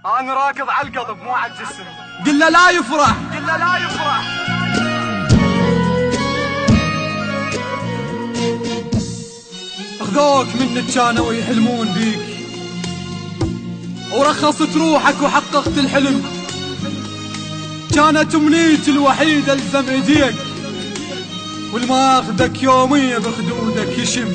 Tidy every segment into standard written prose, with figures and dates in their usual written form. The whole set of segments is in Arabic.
انا راكض على القلب مو على الجسم. قل له لا يفرح، قل له لا يفرح. اخذوك منك كانوا يحلمون بيك، ورخصت روحك وحققت الحلم. كانت امنيتي الوحيدة الزم ايديك، والما اخذك يومية بخدودك يشم.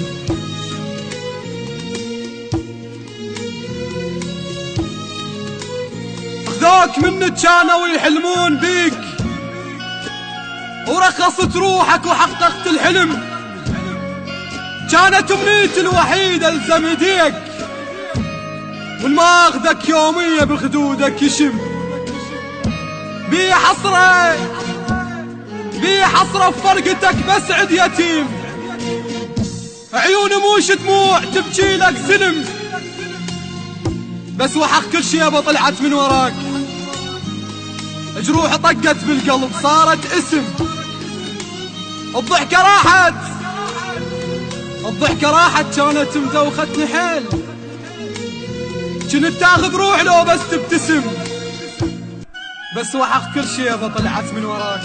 اخذوك منك كانوا يحلمون بيك، ورخصت روحك وحققت الحلم. كانت امنيتي الوحيدة الزم ايديك، والما اخذك يومية بخدودك يشم. بي حسرة بي حسرة بفرقتك بسعد يتيم، عيوني موش دموع تبكي لك سلم. بس وحق كل شيبة طلعت من وراك، جروح طقت بالقلب صارت اسم. الضحكة راحت الضحكة راحت، كانت مدوختني حيل. كنت تاخذ روح لو بس تبتسم. بس وحق كل شيبة طلعت من وراك،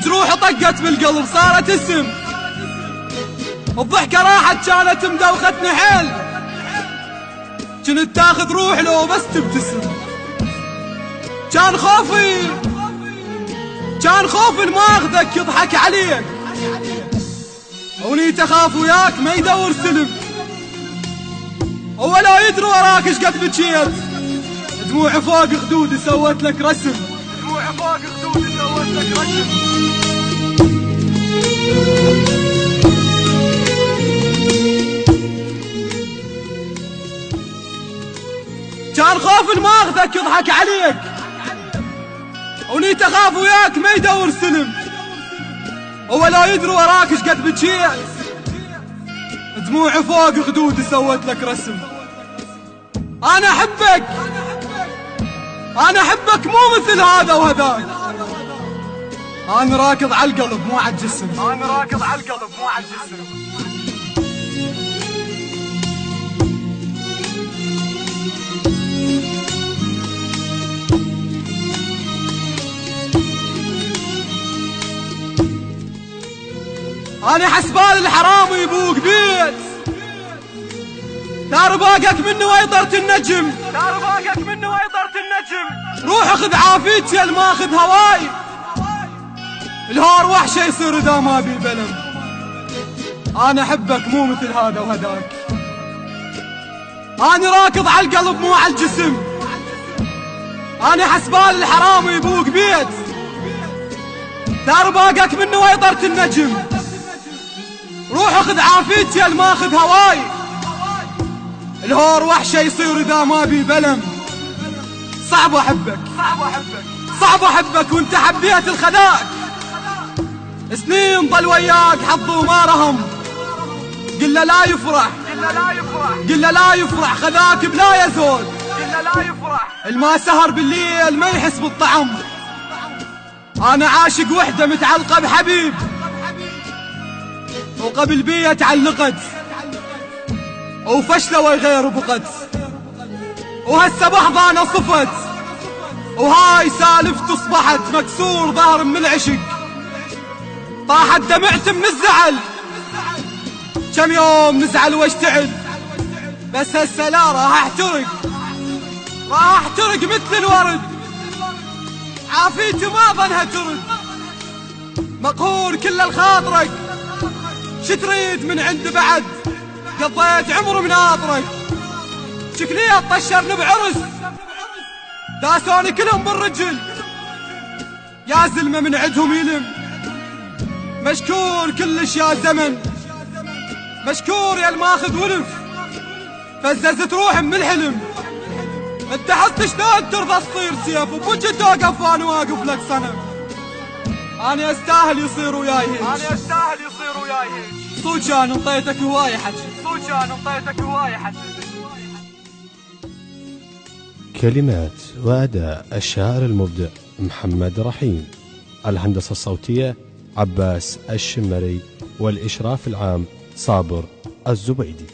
جروح طقت بالقلب صارت اسم. الضحكة راحت كانت مدوختني حيل. كنت تاخذ روح لو بس تبتسم. كان خوفي ما اخذك يضحك عليك، ونيت اخاف وياك ما يدور سلم. ولا يدري وراك ايش قد بكيت، دموع فوق خدودي سوت لك رسم. دموع فوق خدودي سوت لك رسم. كان خوف ما اخذك يضحك عليك، ونيت اخاف وياك ما يدور سلم. ولا يدري وراك ايش قد بكيت، دموع فوق خدودي سوت لك رسم. انا احبك مو مثل هذا وهذاك. انا راكض على القلب مو على الجسم. انا راكض على القلب مو على الجسم. انا حسبال الحرام يبوق بيت، دار باقك منه ويطرت النجم. دار باقك منه ويطرت النجم. روح اخذ عافيتي ما اخذ هواي، الهور وحشه يصير اذا ما بي بلم. انا احبك مو مثل هذا وهداك. انا راكض على القلب مو على الجسم. انا حسبال الحرام يبوق بيت، دار باقك منه ويطرت النجم. روح اخذ عافيتي ما اخذ هواي، الهور وحشه يصير اذا ما بي بلم. صعب احبك وانت حبيت الخذاك. سنين ضل وياك حظ وما رهم. قل له لا يفرح، قل له لا يفرح، خذاك بلا يزود. قل له لا يفرح، الما سهر بالليل ما يحس بالطعم. انا عاشق وحده متعلقه بحبيب، وقبل بي تعلقت وفشله وغير بقت. وهسه بحظة صفت، وهاي سالفت اصبحت مكسور ظهر من العشق. طاحت دمعت من الزعل، كم يوم نزعل واشتعل. بس هسه لا راح احترق مثل الورد. عافيتي ما ظنها ترد، مقهور كل الخاطرك. شتريد من عند بعد، قضيت عمر مناطرك. شكلي طشرني بعرس، داسوني كلهم بالرجل. يا زلمة من عندهم يلم، مشكور كلش يا زمن. مشكور يا الماخذ ولف، فززت روحي من الحلم. انت حست شلون ترضى تصير سيف، وبوجه توقف وانا واقف لك صنم. انا استاهل يصير وياي هيك، انا استاهل يصير وياي هيك. صوت كان انطيتك هواية حكي، صوت كان انطيتك هواية حكي. كلمات وأداء الشاعر المبدع محمد رحيم. الهندسة الصوتية عباس الشمري، والإشراف العام صابر الزبيدي.